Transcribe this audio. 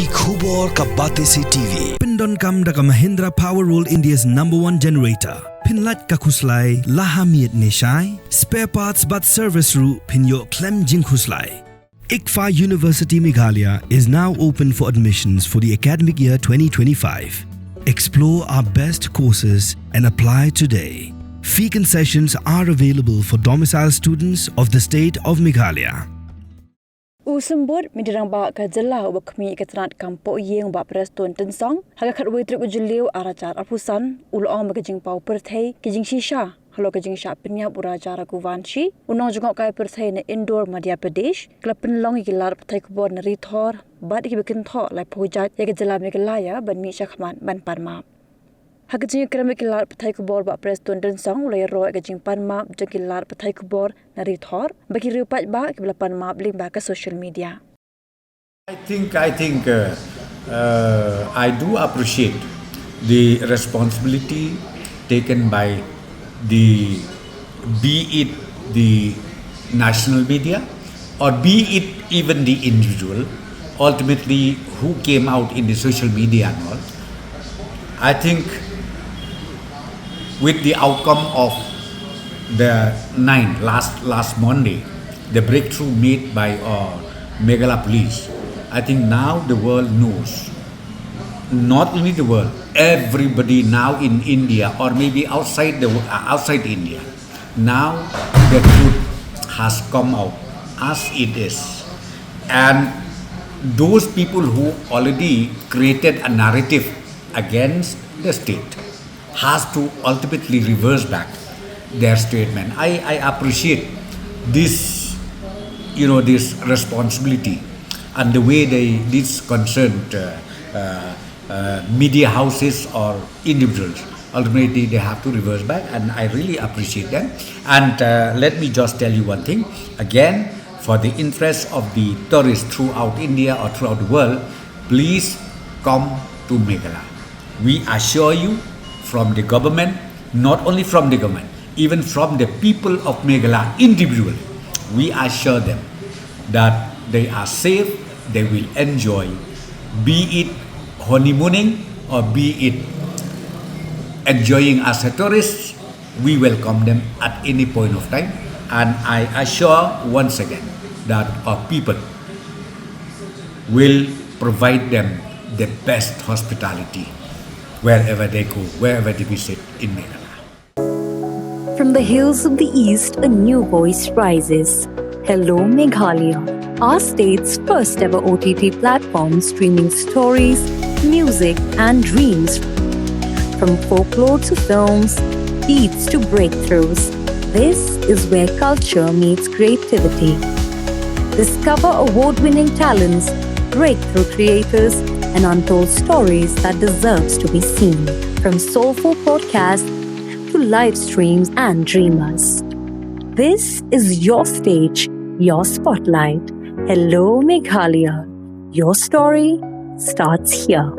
Ki khubor ka bate se TV. Pynbudnam da ka Mahindra Power Roll India's #1 generator. Pinlat ka khuslai lahamiet neshai. Spare parts but service ru pinyo klem Jingshisha. ICFA University Meghalaya is now open for admissions for the academic year 2025. Explore our best courses and apply today. Fee concessions are available for domicile students of the state of Meghalaya. Usembur midirang ba ka jela wakmi katrat kampo yeng ba preston tensong haga khatwei truk juliu arajar apusan ulong magajing pau perthei Jingshisha halo Jingshisha Panmap urajar kuvanchi unong jongok kai perthei na Indore Madhya Pradesh klapen long gilar pathai kubor na rithor bad ki bikin tho lai phojat ye jela Meghalaya ban mi shakhman ban Panmap Hagajing keramik gilar pathai kubor ba preston tensong lai ro gajing Panmap jagilar pathai kubor na rithor bagi riupat ba kibla Panmap ling ba ka social media I think I do appreciate the responsibility taken by be it the national media or be it even the individual, ultimately who came out in the social media and all. I think with the outcome of the last Monday, the breakthrough made by Meghalaya police, I think now the world knows, not only the world, everybody now in India or maybe outside India, now the truth has come out as it is. And those people who already created a narrative against the state has to ultimately reverse back their statement. I appreciate this, this responsibility and the way this concerned media houses or individuals. Ultimately, they have to reverse back, and I really appreciate them. And let me just tell you one thing. Again, for the interest of the tourists throughout India or throughout the world, please come to Meghalaya. We assure you from the government, not only from the government, even from the people of Meghalaya individually, we assure them that they are safe, they will enjoy, be it honeymooning or be it enjoying as a tourist, we welcome them at any point of time. And I assure once again that our people will provide them the best hospitality wherever they go, wherever they visit in Meghalaya. From the hills of the east, a new voice rises. Hello Meghalaya, our state's first ever OTT platform streaming stories, music and dreams. From folklore to films, beats to breakthroughs, this is where culture meets creativity. Discover award-winning talents, breakthrough creators, and untold stories that deserves to be seen. From soulful podcasts to live streams and dreamers. This is your stage, your spotlight. Hello Meghalaya. Your story starts here.